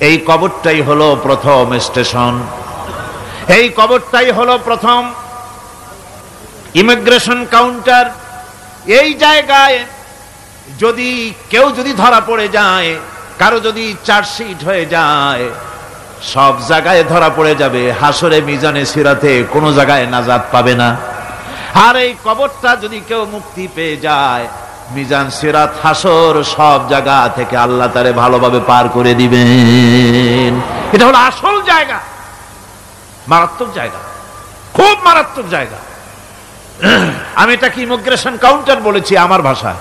এই কবরটাই হলো প্রথম স্টেশন, এই কবরটাই হলো প্রথম ইমিগ্রেশন কাউন্টার। এই জায়গায় যদি কেউ ধরা পড়ে যায়, কারো যদি চার্জশিট হয়ে যায়, সব জায়গায় ধরা পড়ে যাবে, হাসরে মিজানে সিরাতে কোনো জায়গায় নাজাত পাবে না। আর এই কবরটা যদি কেউ মুক্তি পেয়ে যায়, মিজান সিরাত হাসর সব জায়গা থেকে আল্লাহ তারে ভালোভাবে পার করে দিবেন। এটা হলো আসল জায়গা, মারাত্মক জায়গা, খুব মারাত্মক জায়গা। আমি এটাকে ইমিগ্রেশন কাউন্টার বলেছি আমার ভাষায়।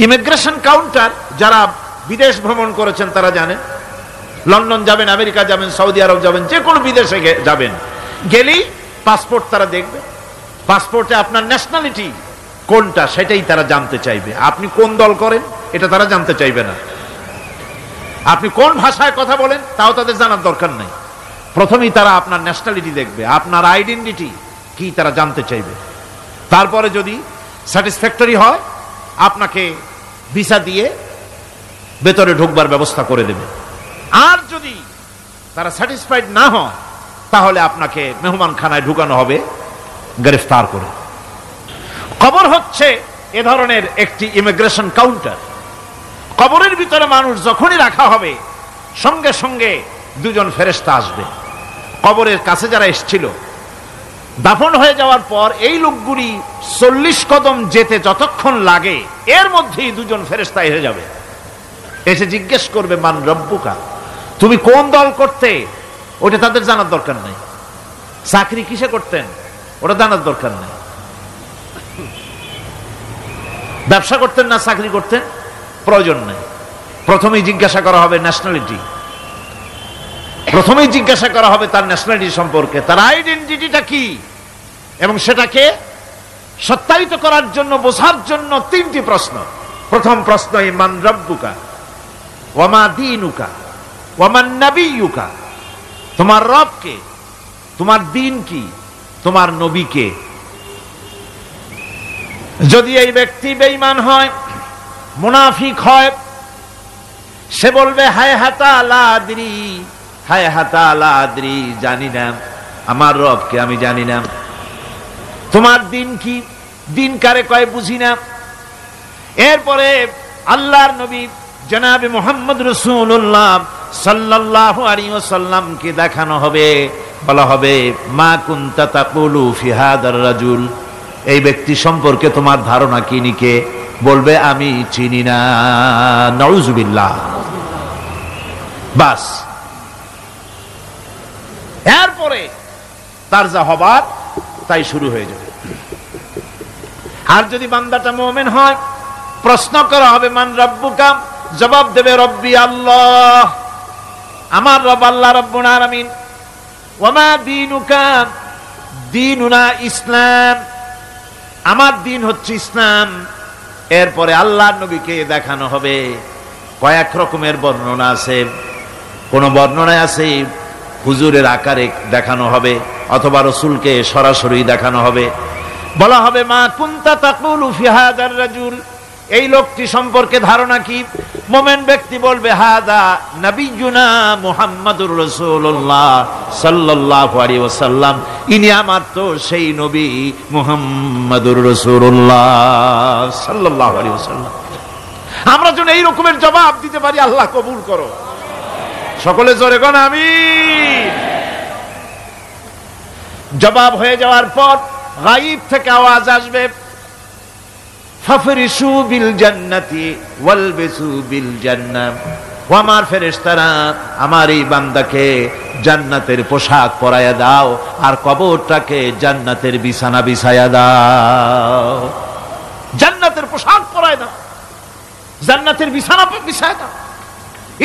ইমিগ্রেশন কাউন্টার যারা বিদেশ ভ্রমণ করেছেন তারা জানেন। লন্ডন যাবেন, আমেরিকা যাবেন, সৌদি আরব যাবেন, যে কোনো বিদেশে যাবেন, গেলেই পাসপোর্ট তারা দেখবে। পাসপোর্টে আপনার ন্যাশনালিটি কোনটা সেটাই তারা জানতে চাইবে। আপনি কোন দল করেন এটা তারা জানতে চাইবে না। আপনি কোন ভাষায় কথা বলেন তাও তাদের জানার দরকার নেই। প্রথমেই তারা আপনার ন্যাশনালিটি দেখবে, আপনার আইডেন্টিটি কি তারা জানতে চাইবে। তারপরে যদি স্যাটিসফ্যাক্টরি হয়, আপনাকে ভিসা দিয়ে ভেতরে ঢুকবার ব্যবস্থা করে দেবে। আর যদি তারা স্যাটিসফাইড না হয়, তাহলে আপনাকে মেহমানখানায় ঢুকানো হবে গ্রেফতার করে। কবর হচ্ছে এ ধরনের একটি ইমিগ্রেশন কাউন্টার। কবরের ভিতরে মানুষ যখনই রাখা হবে, সঙ্গে সঙ্গে দুজন ফেরেশতা আসবে। কবরের কাছে যারা এসেছিল, দাফন হয়ে যাওয়ার পর এই লোকগুলি 40 কদম যেতে যতক্ষণ লাগে, এর মধ্যেই দুজন ফেরেশতা এসে যাবে। এসে জিজ্ঞেস করবে, মান রব্বুকা, তুমি কোন দল করতে? ওটা তাদের জানার দরকার নেই। চাকরি কিসে করতেন ওটা জানার দরকার নেই। ব্যবসা করতেন না চাকরি করতেন প্রয়োজন নেই। প্রথমেই জিজ্ঞাসা করা হবে ন্যাশনালিটি, প্রথমেই জিজ্ঞাসা করা হবে তার ন্যাশনালিটি সম্পর্কে, তার আইডেন্টিটিটা কি, এবং সেটাকে সত্যায়িত করার জন্য, বোঝার জন্য 3টি প্রশ্ন। প্রথম প্রশ্ন, মান রব্বুকা ওয়া মা দীনুকা ওয়া মান নাবিয়্যুকা, তোমার রব কে, তোমার দ্বীন কি, তোমার নবী কে। যদি এই ব্যক্তি বেঈমান হয়, মুনাফিক হয়, সে বলবে হায় হাতা লা আদরি, হায় হাতা লা আদরি, জানি না আমার রবকে, আমি জানি না। তোমার দিন কি, দিন কারে কয় বুঝি না। এরপরে আল্লাহর নবী জনাবে মুহাম্মদ রাসূলুল্লাহ সাল্লাল্লাহু আলাইহি ওয়াসাল্লামকে দেখানো হবে, বলা হবে মা কুনতা তাকুলু ফি হাদার রাজুল, এই ব্যক্তি সম্পর্কে তোমার ধারণা কি নিকে? বলবে আমি চিনি না। নাউযুবিল্লাহ। বাস, এরপরে তার যা হবার তাই শুরু হয়ে যাবে। আর যদি বান্দাটা মুমিন হয়, প্রশ্ন করা হবে মান রব্বুকা, জবাব দেবে রব্বি আল্লাহ, আমার রব আল্লাহ রাব্বুল আলামিন। ওয়া মা দীনুকা, দীনুনা ইসলাম, আমার দিন হচ্ছে ইসলাম। এরপরে আল্লাহর নবীকে দেখানো হবে। কয়েক রকমের বর্ণনা আছে। কোন বর্ণনায় আছে হুজুরের আকারে দেখানো হবে, অথবা রাসূলকে সরাসরি দেখানো হবে। বলা হবে মা কুনতা তাকুলু ফি হাদার রাজুল, এই লোকটি সম্পর্কে ধারণা কি? মুমিন ব্যক্তি বলবে হাদা নবিয়ুনা মুহাম্মাদুর রাসূলুল্লাহ সাল্লাল্লাহু আলাইহি ওয়াসাল্লাম, ইনি আমার তো সেই নবী মুহাম্মাদুর রাসূলুল্লাহ সাল্লাল্লাহু আলাইহি ওয়াসাল্লাম। আমরা যেন এই রকমের জবাব দিতে পারি, আল্লাহ কবুল করো। সকলে জোরে কোন আমিন। জবাব হয়ে যাওয়ার পর গায়ব থেকে আওয়াজ আসবে, ফাফরিশু বিল জান্নাতি ওয়ালবিসু বিল জান্নাহ, ও আমার ফেরেশতারা, আমার এই বান্দাকে জান্নাতের পোশাক পরায়া দাও, আর কবরটাকে জান্নাতের বিছানা বিছায়া দাও। জান্নাতের পোশাক পরায়া দাও, জান্নাতের বিছানা বিছায়া দাও।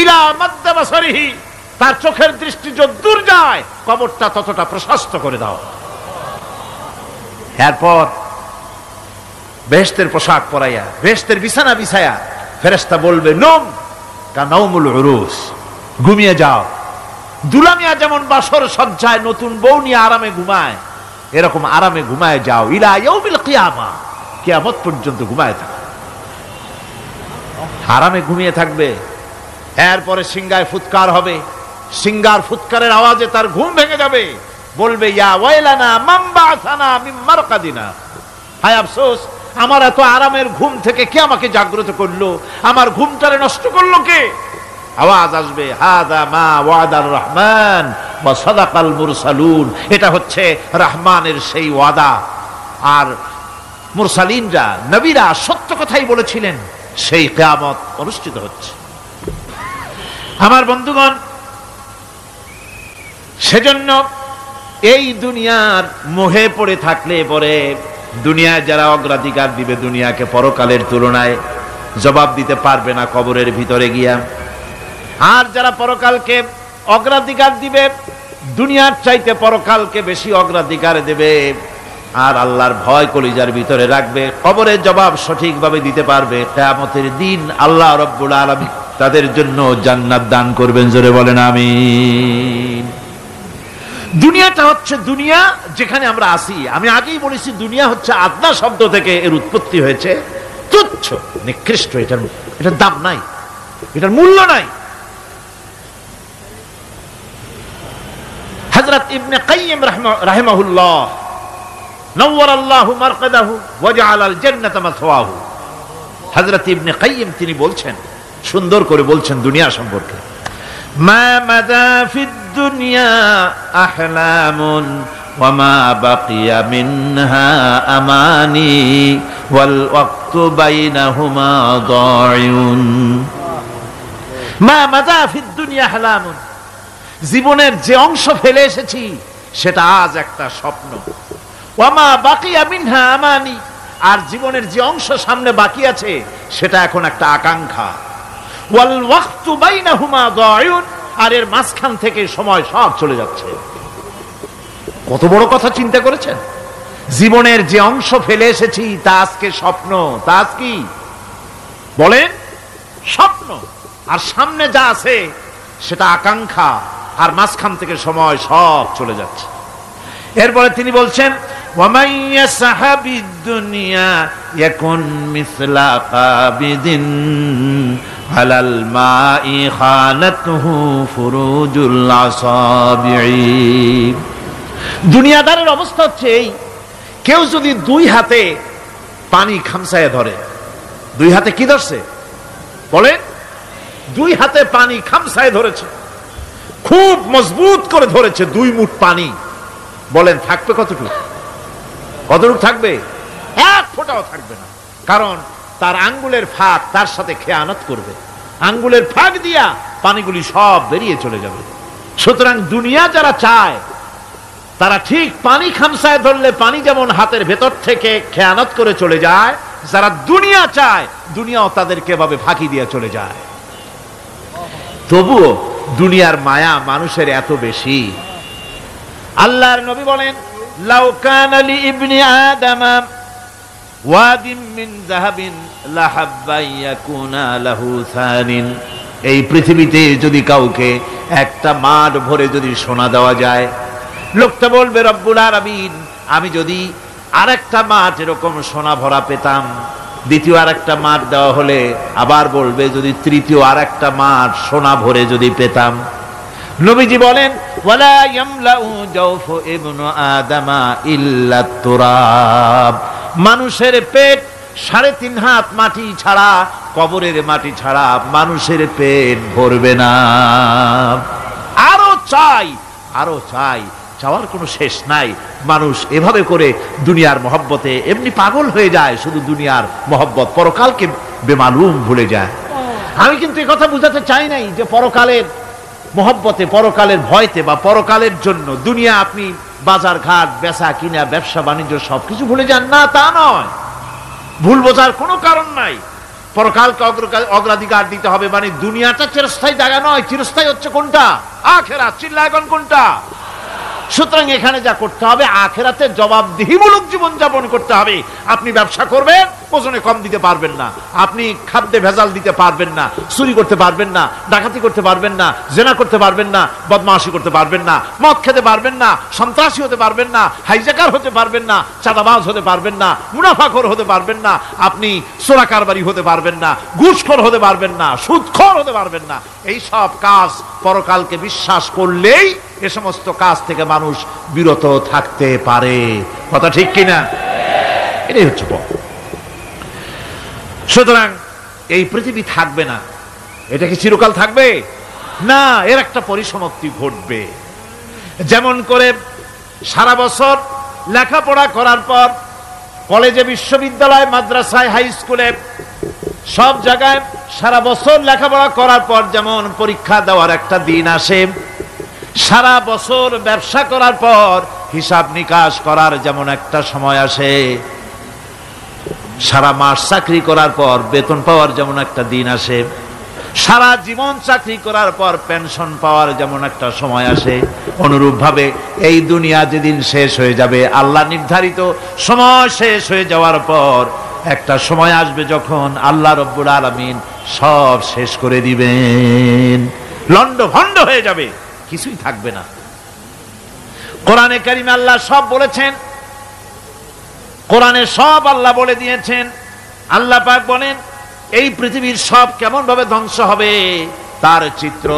ইলা মাদ্দা বাসারিহি, তার চোখের দৃষ্টি যতদূর যায় কবরটা ততটা প্রশস্ত করে দাও। এরপর বেহেশতের পোশাক পরাইয়া, বেহেশতের বিছানা বিছায়া ফেরেশতা বলবে নম কানাউমুল উরুস, ঘুমিয়ে যাও। দুলামিয়া যেমন বাসর সজ্জায় নতুন বউ নিয়ে আরামে ঘুমায়, এরকম আরামে ঘুমায় যাও। ইলা ইয়াউমিল কিয়ামা, কিয়ামত পর্যন্ত ঘুমায় থাকো, আরামে ঘুমিয়ে থাকবে। এরপরে সিংহায় ফুৎকার হবে, সিংহার ফুৎকারের আওয়াজে তার ঘুম ভেঙে যাবে, বলবে ইয়া ওয়াইলানা মান বা'সানা মিন মারকাদিনা, হায় আফসোস, আমার এত আরামের ঘুম থেকে কে আমাকে জাগ্রত করলো, আমার ঘুমটারে নষ্ট করলো কে? আওয়াজ আসবে হাদা মা ওয়াদার রহমান ওয়া সাদাকাল মুরসালুন, এটা হচ্ছে রহমানের সেই ওয়াদা, আর মুরসালিনরা নবীরা সত্য কথাই বলেছিলেন, সেই কিয়ামত অনুষ্ঠিত হচ্ছে। আমার বন্ধুগণ, সেজন্য এই দুনিয়ার মোহে পড়ে থাকলে পরে দুনিয়ায় যারা অগ্রাধিকার দিবে দুনিয়াকে পরকালের তুলনায়, জবাব দিতে পারবে না কবরের ভিতরে গিয়া। আর যারা পরকালকে অগ্রাধিকার দিবে, দুনিয়ার চাইতে পরকালকে বেশি অগ্রাধিকার দেবে, আর আল্লাহর ভয় কলিজার ভিতরে রাখবে, কবরের জবাব সঠিকভাবে দিতে পারবে, কিয়ামতের দিন আল্লাহ রাব্বুল আলামিন তাদের জন্য জান্নাত দান করবেন। জোরে বলেন আমিন। দুনিয়াটা হচ্ছে দুনিয়া যেখানে আমরা আসি। আমি আগেই বলেছি দুনিয়া হচ্ছে আদনা শব্দ থেকে এর উৎপত্তি হয়েছে, তুচ্ছ, নিকৃষ্ট, এটার দাম নাই, এটার মূল্য নাই। হযরত ইবনে কাইয়িম রাহিমাহুল্লাহ নওয়ারাল্লাহু মারকাদাহু ওয়া জাআলাল জান্নাতা মাসওয়াহু, হযরত ইবনে কাইয়িম তিনি বলছেন, সুন্দর করে বলছেন দুনিয়া সম্পর্কে, মা মাদা ফিদ দুনিয়া আহলামুন ওয়া মা বাকিয়া মিনহা আমানি ওয়াল ওয়াক্তু বাইনাহুমা দায়ুন। মা মাদা ফিদ দুনিয়া আহলামুন, জীবনের যে অংশ ফেলে এসেছি সেটা আজ একটা স্বপ্ন, ওয়া মা বাকিয়া মিনহা আমানি, আর জীবনের যে অংশ সামনে বাকি আছে সেটা এখন একটা আকাঙ্ক্ষা, ওয়াল ওয়াক্তু বাইনাহুমা দায়ুন, আর এর মাঝখান থেকে সময় সব চলে যাচ্ছে। কত বড় কথা চিন্তা করেছেন? জীবনের যে অংশ ফেলে এসেছি তা আজকে স্বপ্ন, তা আজ কি বলেন? স্বপ্ন। আর সামনে যা আছে সেটা আকাঙ্ক্ষা, আর মাঝখান থেকে সময় সব চলে যাচ্ছে। এরপরে তিনি বলছেন, ওয়ামান ইয়াসহাবিদ দুনিয়া ইয়াকুন মিসলা কাবিদিন আলাল মাই খানাতুহু ফুরুজুল আসাবিঈ। দুনিয়াদারের অবস্থা হচ্ছে এই, কেউ যদি দুই হাতে পানি খামসায় ধরে, দুই হাতে কি ধরছে বলেন? দুই হাতে পানি খামসায় ধরেছে, খুব মজবুত করে ধরেছে, 2 মুঠ পানি, বলেন থাকবে কতটুকু? কতটুকু থাকবে? 1 ফোঁটাও থাকবে না, কারণ তার আঙ্গুলের ফাঁক তার সাথে খেয়ানত করবে, আঙ্গুলের ফাঁক দিয়া পানিগুলি সব বেরিয়ে চলে যাবে। সুতরাং দুনিয়া যারা চায় তারা ঠিক পানি খামসায় ধরলে পানি যেমন হাতের ভেতর থেকে খেয়ানত করে চলে যায়, যারা দুনিয়া চায় দুনিয়াও তাদেরকে এভাবে ফাঁকি দিয়ে চলে যায়। তবুও দুনিয়ার মায়া মানুষের এত বেশি। আল্লাহর নবী বলেন, লাউ কানা লি ইবনি আদামা ওয়াদিন মিন যাহাবিন লাহাব্বা ইয়াকুনা লাহু সানিন, এই পৃথিবীতে যদি কাউকে একটা মাঠ ভরে যদি সোনা দেওয়া যায়, লোকটা বলবে রব্বুল আলামিন, আমি যদি আরেকটা মাঠ এরকম সোনা ভরা পেতাম, দ্বিতীয় আরেকটা মাঠ দেওয়া হলে আবার বলবে যদি তৃতীয় আরেকটা মাঠ সোনা ভরে যদি পেতাম। নবীজি বলেন, ওয়ালা ইয়ামলাউ জাওফু ইবনু আদামা ইল্লা তুরাব, মানুষের পেট 3.5 হাত মাটি ছাড়া, কবরের মাটি ছাড়া মানুষের পেট ভরবে না। আরো চাই, আরো চাই, চাওয়ার কোনো শেষ নাই। মানুষ এভাবে করে দুনিয়ার মহব্বতে এমনি পাগল হয়ে যায়, শুধু দুনিয়ার মহব্বত, পরকালকে বেমালুম ভুলে যায়। আমি কিন্তু এই কথা বুঝাতে চাই নাই যে পরকালের মহব্বতে, পরকালের ভয়তে বা পরকালের জন্য দুনিয়া আপনি বাজার ঘাট, বেচা কিনা, ব্যবসা বাণিজ্য সবকিছু ভুলে যান, না তা নয়, ভুল বোঝার কোনো কারণ নাই। পরকালকে অগ্রাধিকার দিতে হবে, মানে দুনিয়াটা চিরস্থায়ী জায়গা নয়, চিরস্থায়ী হচ্ছে কোনটা? আখিরাত। চিল্লায় এখন কোনটা? সুতরাং এখানে যা করতে হবে, আখিরাতে জবাবদিহিমূলক জীবন যাপন করতে হবে। আপনি ব্যবসা করবেন, ওজনে কম দিতে পারবেন না, আপনি খাদ্যে ভেজাল দিতে পারবেন না, চুরি করতে পারবেন না, ডাকাতি করতে পারবেন না, জেনা করতে পারবেন না, বদমাশি করতে পারবেন না, মদ খেতে পারবেন না, সন্ত্রাসী হতে পারবেন না, হাইজ্যাকার হতে পারবেন না, চাঁদাবাজ হতে পারবেন না, মুনাফাখোর হতে পারবেন না, আপনি চোরা কারবারি হতে পারবেন না, ঘুষখোর হতে পারবেন না, সুদখোর হতে পারবেন না। এই সব কাজ পরকালকে বিশ্বাস করলেই এ সমস্ত কাজ থেকে মানুষ বিরত থাকতে পারে। কথা ঠিক কিনা? এটাই হচ্ছে পথ। সুতরাং এই পৃথিবী থাকবে না, এটা কি চিরকাল থাকবে না, এর একটা পরিসমাপ্তি ঘটবে। যেমন করে সারা বছর লেখাপড়া করার পর কলেজে, বিশ্ববিদ্যালয়, মাদ্রাসায়, হাই স্কুলে, সব জায়গায় সারা বছর লেখাপড়া করার পর যেমন পরীক্ষা দেওয়ার একটা দিন আসে, সারা বছর ব্যবসা করার পর হিসাব নিকাশ করার যেমন একটা সময় আসে, সারা মাস চাকরি করার পর বেতন পাওয়ার যেমন একটা দিন আসে, সারা জীবন চাকরি করার পর পেনশন পাওয়ার যেমন একটা সময় আসে, অনুরূপ ভাবে এই দুনিয়া যেদিন শেষ হয়ে যাবে, আল্লাহ নির্ধারিত সময় শেষ হয়ে যাওয়ার পর একটা সময় আসবে যখন আল্লাহ রব্বুল আলামিন সব শেষ করে দিবেন, লন্ডভন্ড হয়ে যাবে, কিছুই থাকবে না। কোরআনে কারিমে আল্লাহ সব বলেছেন, কোরআনে সব আল্লাহ বলে দিয়েছেন। আল্লাহ পাক বলেন এই পৃথিবীর সব কেমন ভাবে ধ্বংস হবে তার চিত্র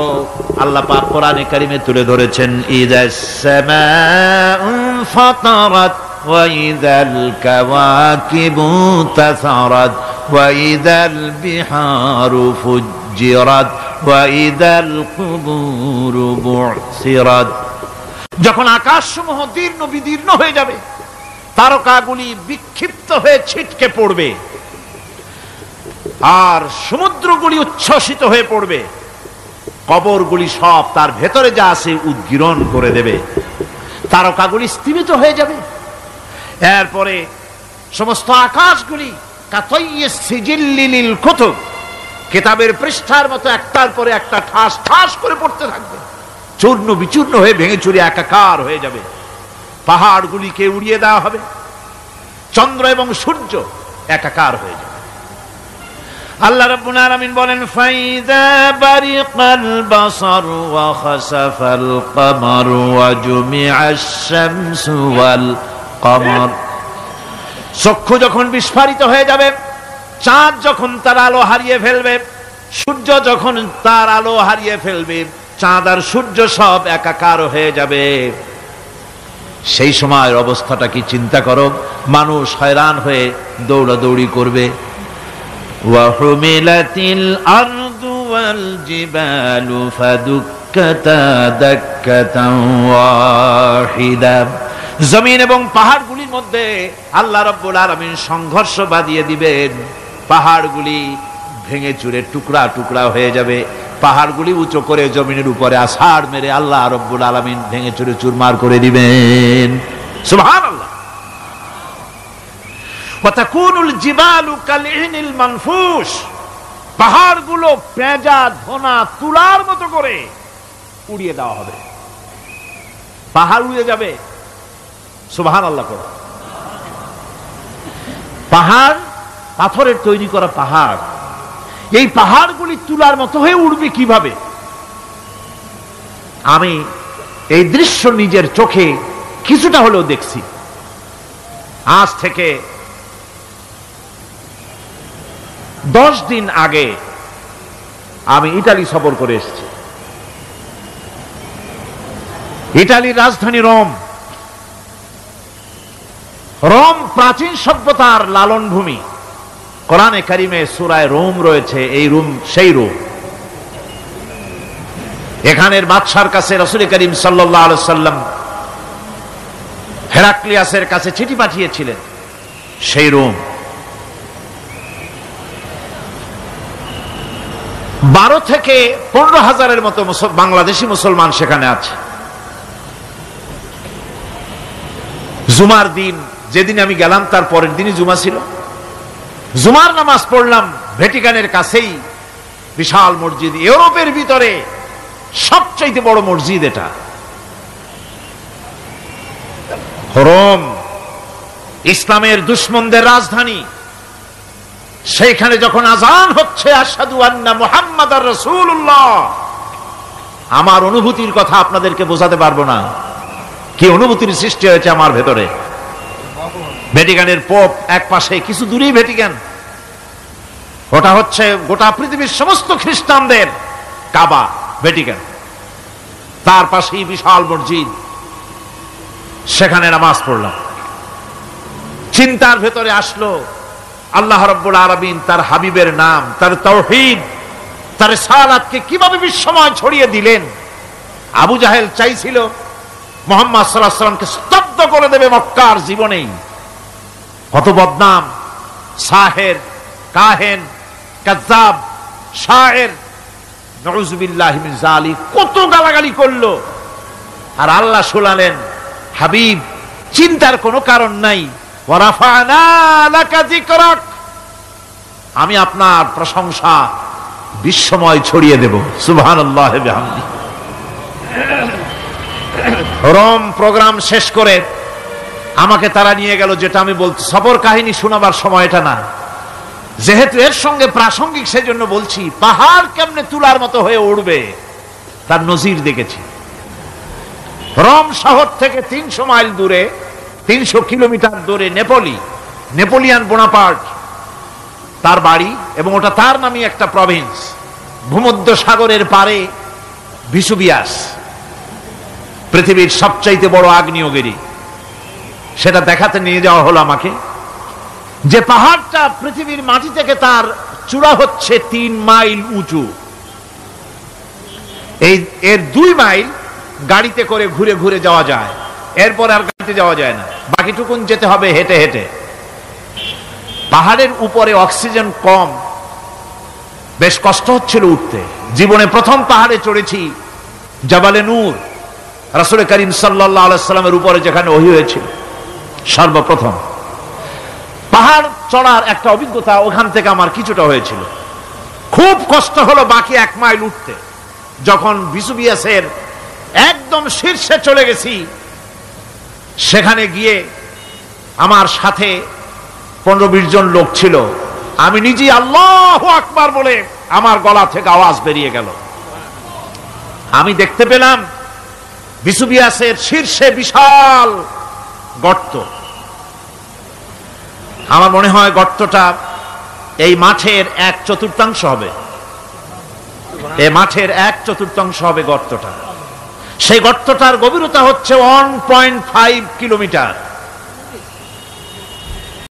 আল্লাহ পাক কোরআনে কারিমে তুলে ধরেছেন। ইযাস সামাউ ফাতারাত ওয়া ইযাল কাওয়াকিবু তাসারাত ওয়া ইযাল বিহারু ফুজ্জিরাত ওয়া ইযাল কুবুরু বু'সিরাত। যখন আকাশসমূহ দীর্ণ বিদীর্ণ হয়ে যাবে, তারকাগুলি বিক্ষিপ্ত হয়ে ছিটকে পড়বে, আর সমুদ্রগুলি উচ্ছ্বসিত হয়ে পড়বে, কবরগুলি সব তার ভেতরে যা আছে উদ্গীরণ করে দেবে, তারকাগুলি স্থিমিত হয়ে যাবে। এরপরে সমস্ত আকাশগুলি কাতাইয়িস সিজিল্লি লিল কুতুব, কিতাবের পৃষ্ঠার মতো একটার পরে একটা ঠাস ঠাস করে পড়তে থাকবে, চূর্ণ বিচূর্ণ হয়ে ভেঙে চুরে একাকার হয়ে যাবে। পাহাড়গুলিকে উড়িয়ে দেওয়া হবে, চন্দ্র এবং সূর্য একাকার হয়ে যাবে। আল্লাহ রাব্বুল আলামিন বলেন ফাইযা বারিকাল বাসার ওয়া খাসাফাল কমার ওয়া জুমিআশ শামসু ওয়াল কমার। চক্ষু যখন বিস্ফারিত হয়ে যাবে, চাঁদ যখন তার আলো হারিয়ে ফেলবে, সূর্য যখন তার আলো হারিয়ে ফেলবে, চাঁদ আর সূর্য সব একাকার হয়ে যাবে, সেই সময়ের অবস্থাটা কি চিন্তা করো। মানুষ হয়রান হয়ে দৌড়াদৌড়ি করবে। ওয়াহুমিলাতিল আরদু ওয়াল জিবালু ফাদুক্কাতা দাক্কাতান ওয়াহিদা। জমিন এবং পাহাড়গুলির মধ্যে আল্লাহ রাব্বুল আলামিন সংঘর্ষ বাঁধিয়ে দিবেন, পাহাড়গুলি ভেঙে চুরে টুকরা টুকরা হয়ে যাবে, পাহাড়গুলি উঁচু করে জমিনের উপরে আছাড় মেরে আল্লাহ রাব্বুল আলামিন ভেঙে চুরে চুরমার করে দিবেন। সুবহানাল্লাহ। ওয়া তাকুনুল জিবালু কালইনিল মানফুশ, পাহাড়গুলো পেঁজা ধোনা তুলার মতো করে উড়িয়ে দেওয়া হবে, পাহাড় উড়ে যাবে। সুবহানাল্লাহ করো। পাহাড় পাথরের তৈরি করা পাহাড়, এই পাহাড়গুলি তুলার মতো হয়ে উড়বে কিভাবে? আমি এই দৃশ্য নিজের চোখে কিছুটা হলেও দেখছি। আজ থেকে 10 দিন আগে আমি ইতালি সফর করে এসেছি। ইতালির রাজধানী রোম। রোম প্রাচীন সভ্যতার লালন ভূমি। কোরআনে কারিমে সূরায়ে রোম রয়েছে, এই রোম সেই রোম। এখানের বাদশার কাছে রাসূল করিম সাল্লাল্লাহু আলাইহি সাল্লাম হেরাক্লিয়াসের কাছে চিঠি পাঠিয়েছিলেন, সেই রোম। 12 থেকে 15,000-এর মতো বাংলাদেশি মুসলমান সেখানে আছে। জুমার দিন, যেদিন আমি গেলাম তার পরের দিনই জুমা ছিল, জুমার নামাজ পড়লাম ভ্যাটিকানের কাছেই বিশাল মসজিদ, ইউরোপের ভিতরে সবচাইতে বড় মসজিদ এটা। রোম ইসলামের দুশমনদের রাজধানী, সেইখানে যখন আযান হচ্ছে আশহাদু আন্না মুহাম্মাদার রাসূলুল্লাহ, আমার অনুভূতির কথা আপনাদেরকে বোঝাতে পারবো না, কি অনুভূতির সৃষ্টি হয়েছে আমার ভেতরে। ভ্যাটিকানের পোপ এক পাশে, কিছু দূরেই ভ্যাটিকান, ওটা হচ্ছে গোটা পৃথিবীর সমস্ত খ্রিস্টানদের কাবা, ভ্যাটিকান। তার পাশেই বিশাল মসজিদ, সেখানে নামাজ পড়লাম। চিন্তার ভেতরে আসলো আল্লাহ রাব্বুল আলামিন তার হাবিবের নাম, তার তাওহীদ, তার রিসালাতকে কিভাবে বিশ্বময় ছড়িয়ে দিলেন। আবু জাহেল চাইছিল মুহাম্মদ সাল্লাল্লাহু আলাইহি ওয়াসাল্লামকে স্তব্ধ করে দেবে মক্কার জীবনেই। কত বদনাম, সাহের, কাহেন, কাযযাব, শায়ের, নাউযুবিল্লাহি মিন যালিক, কত গালাগালি করলো। আর আল্লাহ শুনালেন, হাবিব চিন্তার কোনো কারণ নাই, ওয়া রাফা'না লাকা যিকরাক, আমি আপনার প্রশংসা বিশ্বময় ছড়িয়ে দেব। সুবহানাল্লাহি ওয়া বিহামদিহি। রোম প্রোগ্রাম শেষ করে আমাকে তারা নিয়ে গেল, যেটা আমি বলছি সফর কাহিনী শোনাবার সময় এটা না, যেহেতু এর সঙ্গে প্রাসঙ্গিক সেজন্য বলছি। পাহাড় কেমনে তুলার মতো হয়ে উঠবে তার নজির দেখেছি। রোম শহর থেকে 300 মাইল দূরে, 300 কিলোমিটার দূরে নেপোলিয়ান বোনাপার্ট তার বাড়ি, এবং ওটা তার নামই একটা প্রভিন্স। ভূমধ্য সাগরের পারে ভিসুভিয়াস, পৃথিবীর সবচাইতে বড় আগ্নেয়গিরি, সেটা দেখাতে নিয়ে যাওয়া হলো আমাকে। যে পাহাড়টা পৃথিবীর মাটি থেকে তার চূড়া হচ্ছে 3 মাইল উঁচু, এর 2 মাইল গাড়িতে করে ঘুরে ঘুরে যাওয়া যায়, এরপর আর গাড়িতে যাওয়া যায় না, বাকিটুকুন যেতে হবে হেঁটে হেঁটে। পাহাড়ের উপরে অক্সিজেন কম, বেশ কষ্ট হচ্ছিল উঠতে। জীবনে প্রথম পাহাড়ে চড়েছি, জাবালে নূর, রাসূল করিম সাল্লাল্লাহু আলাইহি সাল্লামের উপরে যেখানে ওহী হয়েছিল সর্বপ্রথম। পাহাড় চড়ার একটা অভিজ্ঞতা ওখান থেকে আমার কিছুটা হয়েছিল। খুব কষ্ট হলো বাকি 1 মাইল উঠতে। যখন ভিসুভিয়াসের একদম শীর্ষে চলে গেছি, সেখানে গিয়ে আমার সাথে 15-20 জন লোক ছিল। আমি নিজে আল্লাহু আকবার বলে আমার গলা থেকে আওয়াজ বেরিয়ে গেল। আমি দেখতে পেলাম ভিসুভিয়াসের শীর্ষে বিশাল গর্ত। আমার মনে হয় গর্তটা এই মাঠের 1/4 হবে, এই মাঠের 1/4 হবে গর্তটা। সেই গর্তটার গভীরতা হচ্ছে 1.5 কিলোমিটার।